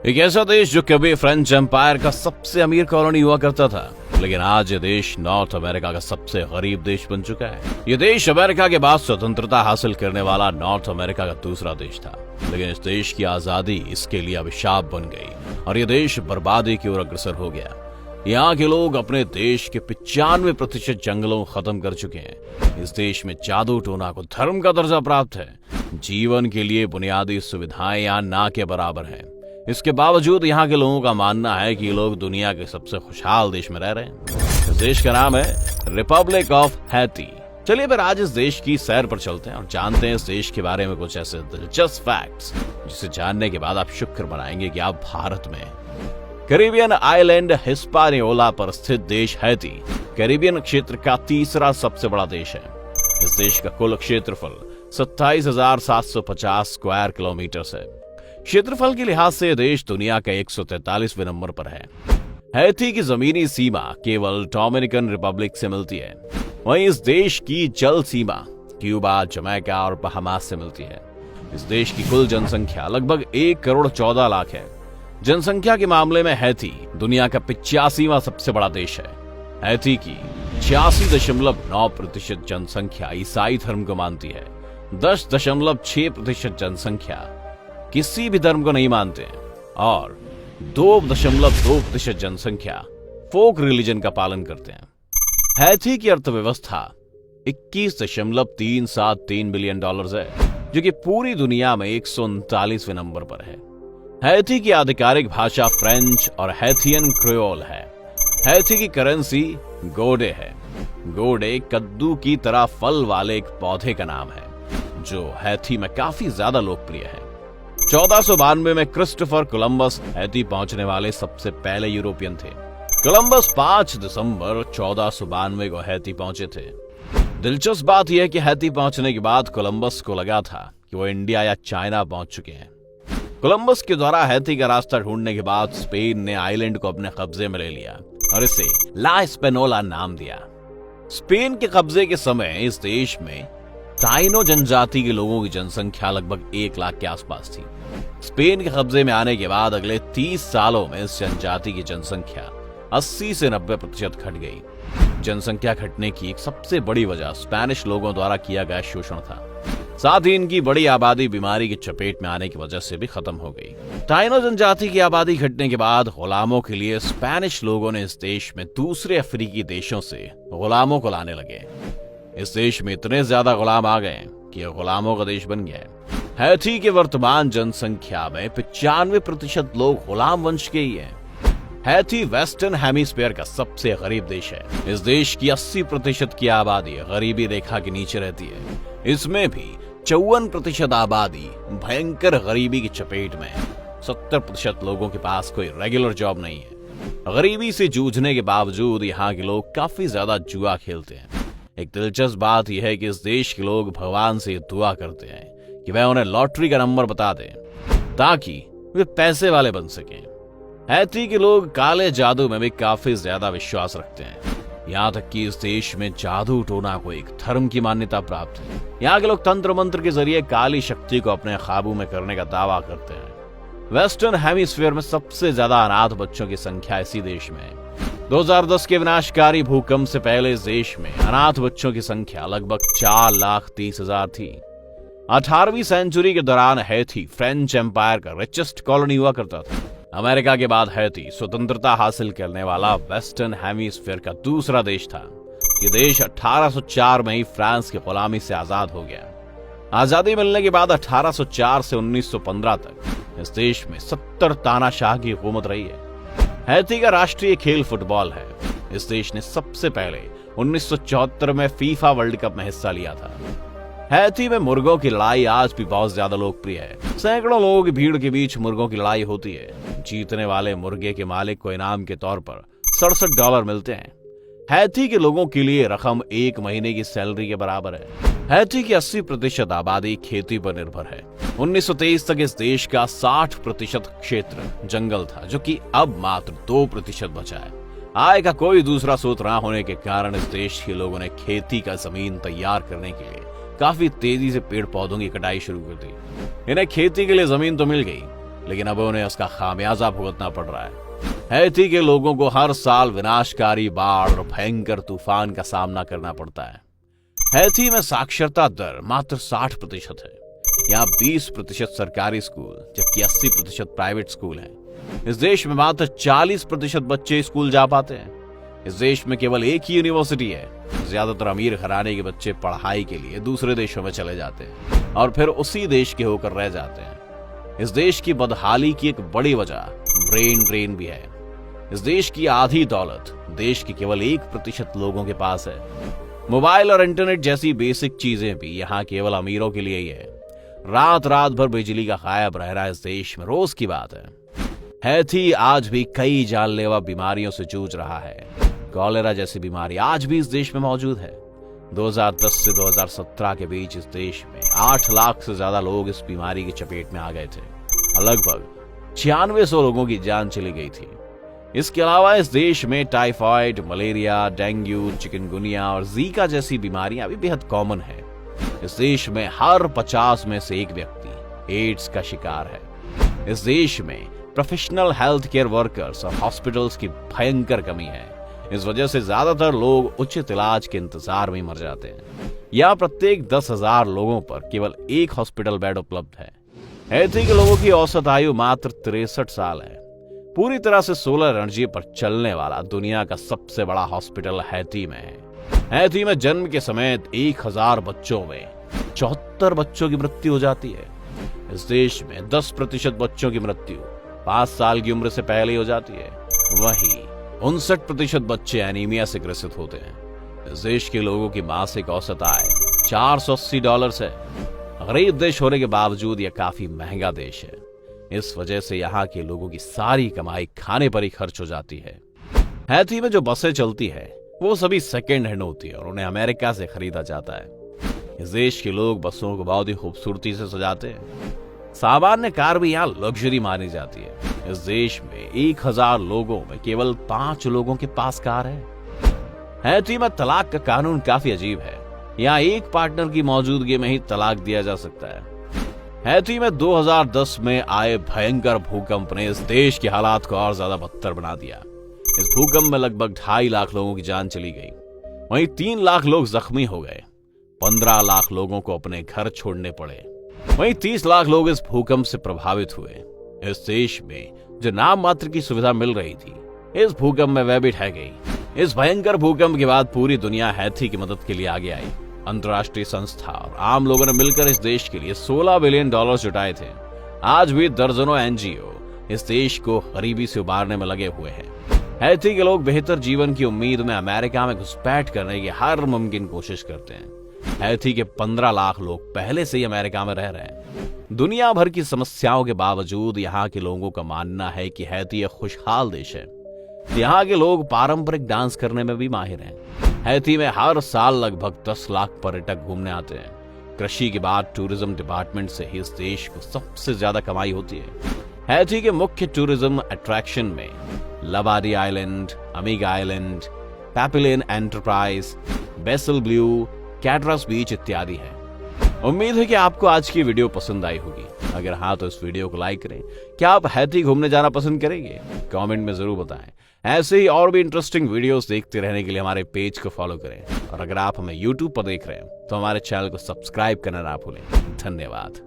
एक ऐसा देश जो कभी फ्रेंच एम्पायर का सबसे अमीर कॉलोनी हुआ करता था, लेकिन आज ये देश नॉर्थ अमेरिका का सबसे गरीब देश बन चुका है। ये देश अमेरिका के बाद स्वतंत्रता हासिल करने वाला नॉर्थ अमेरिका का दूसरा देश था, लेकिन इस देश की आजादी इसके लिए अभिशाप बन गई और ये देश बर्बादी की ओर अग्रसर हो गया। यहाँ के लोग अपने देश के 95% जंगलों को खत्म कर चुके हैं। इस देश में जादू टोना को धर्म का दर्जा प्राप्त है। जीवन के लिए बुनियादी सुविधाएं यहाँ ना के बराबर हैं। इसके बावजूद यहाँ के लोगों का मानना है कि ये लोग दुनिया के सबसे खुशहाल देश में रह रहे हैं। इस देश का नाम है रिपब्लिक ऑफ हैती। चलिए फिर आज इस देश की सैर पर चलते हैं और जानते हैं इस देश के बारे में कुछ ऐसे दिलचस्प फैक्ट्स जिसे जानने के बाद आप शुक्र मनाएंगे कि आप भारत में। कैरिबियन आइलैंड हिस्पानियोला पर स्थित देश हैती कैरिबियन क्षेत्र का तीसरा सबसे बड़ा देश है। इस देश का कुल क्षेत्रफल 27,750 स्क्वायर किलोमीटर है। क्षेत्रफल के लिहाज से देश दुनिया के 143वें नंबर पर है। हैती की जमीनी सीमा केवल डोमिनिकन रिपब्लिक से मिलती है, वहीं इस देश की जल सीमा क्यूबा, जमैका और बहामास से मिलती है। इस देश की कुल जनसंख्या लगभग 1 करोड़ 14 लाख है। जनसंख्या के मामले में हैती दुनिया का 85वां सबसे बड़ा देश है। हैती की 86.9% जनसंख्या ईसाई धर्म को मानती है। 10.6% जनसंख्या किसी भी धर्म को नहीं मानते हैं और 2.2% जनसंख्या फोक रिलीजन का पालन करते हैं। हैती की अर्थव्यवस्था $21.373 बिलियन है, जो कि पूरी दुनिया में 139वें नंबर पर है। हैती की आधिकारिक भाषा फ्रेंच और हैथियन क्रियोल है। हैती की करेंसी गोडे है। गोडे कद्दू की तरह फल वाले एक पौधे का नाम है, जो हैती में काफी ज्यादा लोकप्रिय है। 1492 में क्रिस्टोफर कोलंबस हैती पहुंचने वाले सबसे पहले यूरोपियन थे। कोलंबस 5 दिसंबर 1492 को हैती पहुंचे थे। दिलचस्प बात यह है कि हैती पहुंचने के बाद कोलंबस को लगा था कि वो इंडिया या चाइना पहुंच चुके हैं। कोलंबस के द्वारा हैती का रास्ता ढूंढने के बाद स्पेन ने आइलैंड को अपने कब्जे में ले लिया और इसे ला स्पेनोला नाम दिया। स्पेन के कब्जे के समय इस देश में टाइनो जनजाति के लोगों की जनसंख्या लगभग 1 लाख के आसपास थी। स्पेन के कब्जे में आने के बाद अगले 30 सालों में इस जनजाति की जनसंख्या 80 से 90% घट गई। जनसंख्या घटने की एक सबसे बड़ी वजह स्पेनिश लोगों द्वारा किया गया शोषण था। साथ ही इनकी बड़ी आबादी बीमारी की चपेट में आने की वजह से भी खत्म हो गई। टाइनो जनजाति की आबादी घटने के बाद गुलामों के लिए स्पेनिश लोगों ने इस देश में दूसरे अफ्रीकी देशों से गुलामों को लाने लगे। इस देश में इतने ज्यादा गुलाम आ गए कि यह गुलामों का देश बन गया। हैती के वर्तमान जनसंख्या में 95% लोग गुलाम वंश के ही हैं। हैती वेस्टर्न हेमिस्फीयर का सबसे गरीब देश है। इस देश की 80% की आबादी गरीबी रेखा के नीचे रहती है। इसमें भी 54% आबादी भयंकर गरीबी की चपेट में है। 70% लोगों के पास कोई रेगुलर जॉब नहीं है। गरीबी से जूझने के बावजूद यहाँ के लोग काफी ज्यादा जुआ खेलते हैं। एक दिलचस्प बात यह है कि इस देश के लोग भगवान से दुआ करते हैं कि वह उन्हें लॉटरी का नंबर बता दे ताकि वे पैसे वाले बन सकें। हैती के लोग काले जादू में भी काफी ज्यादा विश्वास रखते हैं। यहाँ तक कि इस देश में जादू टोना को एक धर्म की मान्यता प्राप्त है। यहाँ के लोग तंत्र मंत्र के जरिए काली शक्ति को अपने काबू में करने का दावा करते हैं। वेस्टर्न हेमिस्फीयर में सबसे ज्यादा अनाथ बच्चों की संख्या इसी देश में है। 2010 के विनाशकारी भूकंप से पहले इस देश में अनाथ बच्चों की संख्या लगभग 4,30,000 थी। 18वीं सेंचुरी के दौरान हैती फ्रेंच एम्पायर का रिचेस्ट कॉलोनी हुआ करता था। अमेरिका के बाद हैती स्वतंत्रता हासिल करने वाला वेस्टर्न हेमिस्फीयर का दूसरा देश था। ये देश 1804 में ही फ्रांस की गुलामी से आजाद हो गया। आजादी मिलने के बाद 1804 से 1915 तक इस देश में 70 तानाशाह की हुकूमत रही है। हैती का राष्ट्रीय खेल फुटबॉल है। इस देश ने सबसे पहले 1974 में फीफा वर्ल्ड कप में हिस्सा लिया था। हैती में मुर्गों की लड़ाई आज भी बहुत ज्यादा लोकप्रिय है। सैकड़ों लोगों की भीड़ के बीच मुर्गों की लड़ाई होती है। जीतने वाले मुर्गे के मालिक को इनाम के तौर पर $67 मिलते हैं। हैती के लोगों के लिए रकम 1 महीने की सैलरी के बराबर है। हैती की 80% आबादी खेती पर निर्भर है। 1923 तक इस देश का 60% क्षेत्र जंगल था, जो कि अब मात्र 2% बचा है। आय का कोई दूसरा स्रोत न होने के कारण इस देश के लोगों ने खेती का जमीन तैयार करने के लिए काफी तेजी से पेड़ पौधों की कटाई शुरू कर दी। इन्हें खेती के लिए जमीन तो मिल गई, लेकिन अब उन्हें उसका खामियाजा भुगतना पड़ रहा है। हैती के लोगों को हर साल विनाशकारी बाढ़ और भयंकर तूफान का सामना करना पड़ता है। हैती में साक्षरता दर मात्र 60% है। यहाँ 20% सरकारी स्कूल जबकि 80% प्राइवेट स्कूल हैं। इस देश में मात्र 40% बच्चे स्कूल जा पाते हैं। इस देश में केवल एक ही यूनिवर्सिटी है। ज्यादातर अमीर घराने के बच्चे पढ़ाई के लिए दूसरे देशों में चले जाते हैं और फिर उसी देश के होकर रह जाते हैं। इस देश की बदहाली की एक बड़ी वजह ब्रेन ड्रेन भी है। इस देश की आधी दौलत देश के केवल 1% लोगों के पास है। मोबाइल और इंटरनेट जैसी बेसिक चीजें भी यहाँ केवल अमीरों के लिए ही है। रात रात भर बिजली का गायब रहना इस देश में रोज की बात है। हैती आज भी कई जानलेवा बीमारियों से जूझ रहा है। कॉलेरा जैसी बीमारी आज भी इस देश में मौजूद है। 2010 से 2017 के बीच इस देश में 8 लाख से ज्यादा लोग इस बीमारी की चपेट में आ गए थे और लगभग 9600 लोगों की जान चली गई थी। इसके अलावा इस देश में टाइफाइड, मलेरिया, डेंगू, चिकनगुनिया और जीका जैसी बीमारियां भी बेहद कॉमन है। इस देश में हर 50 में से एक व्यक्ति एड्स का शिकार है। इस देश में प्रोफेशनल हेल्थ केयर वर्कर्स और हॉस्पिटल्स की भयंकर कमी है। इस वजह से ज्यादातर लोग उचित इलाज के इंतजार में मर जाते हैं। यहाँ प्रत्येक 10,000 लोगों पर केवल एक हॉस्पिटल बेड उपलब्ध है। हैती के लोगों की औसत आयु मात्र 63 साल है। पूरी तरह से सोलर एनर्जी पर चलने वाला दुनिया का सबसे बड़ा हॉस्पिटल हैती में है। हैती में जन्म के समय 1000 बच्चों में 74 बच्चों की मृत्यु हो जाती है। इस देश में 10% बच्चों की मृत्यु 5 साल की उम्र से पहले हो जाती है। वहीं 59% बच्चे एनीमिया से ग्रसित होते हैं। इस देश के लोगों की मासिक औसत आय $480 है। गरीब देश होने के बावजूद यह काफी महंगा देश है। इस वजह से यहाँ के लोगों की सारी कमाई खाने पर ही खर्च हो जाती है। हैती में जो बसें चलती है वो सभी सेकेंड हैंड होती है और उन्हें अमेरिका से खरीदा जाता है। इस देश के लोग बसों को बहुत ही खूबसूरती से सजाते हैं। सामान्य कार भी यहाँ लग्जरी मानी जाती है। इस देश में 1000 लोगों में केवल 5 लोगों के पास कार है। हैती में तलाक का कानून काफी अजीब है। यहाँ एक पार्टनर की मौजूदगी में ही तलाक दिया जा सकता है। हैती में 2010 में आए भयंकर भूकंप ने इस देश के हालात को और ज्यादा बदतर बना दिया। इस भूकंप में लगभग 2.5 लाख लोगों की जान चली गई। वहीं 3 लाख लोग जख्मी हो गए। 15 लाख लोगों को अपने घर छोड़ने पड़े। वहीं 30 लाख लोग इस भूकंप से प्रभावित हुए। इस देश में जो नाम मात्र की सुविधा मिल रही थी, इस भूकंप में वह भी ढह गई। इस भयंकर भूकंप के बाद पूरी दुनिया हैती की मदद के लिए आगे आई। अंतर्राष्ट्रीय संस्था और आम लोगों ने मिलकर इस देश के लिए $16 बिलियन जुटाए थे। आज भी दर्जनों एनजीओ इस देश को गरीबी से उबारने में लगे हुए हैं। हैती के लोग बेहतर जीवन की उम्मीद में अमेरिका में घुसपैठ करने की हर मुमकिन कोशिश करते हैं। हैती के 15 लाख लोग पहले से ही अमेरिका में रह रहे हैं। दुनिया भर की समस्याओं के बावजूद यहाँ के लोगों का मानना है कि हैती एक खुशहाल देश है। यहाँ के लोग पारंपरिक डांस करने में भी माहिर हैं। हैती में हर साल लगभग 10 लाख पर्यटक घूमने आते हैं। कृषि के बाद टूरिज्म डिपार्टमेंट से ही इस देश को सबसे ज्यादा कमाई होती है। हैती के मुख्य टूरिज्म अट्रैक्शन में Labadee island, Amiga island, papillon enterprise, Bassin Bleu, कैटरस बीच इत्यादि है। उम्मीद है कि आपको आज की वीडियो पसंद आई होगी। अगर हाँ तो इस वीडियो को लाइक करें। क्या आप हैती घूमने जाना पसंद करेंगे? कमेंट में जरूर बताएं। ऐसे ही और भी इंटरेस्टिंग वीडियोस देखते रहने के लिए हमारे पेज को फॉलो करें और अगर आप हमें YouTube पर देख रहे हैं तो हमारे चैनल को सब्सक्राइब करना ना भूलें। धन्यवाद।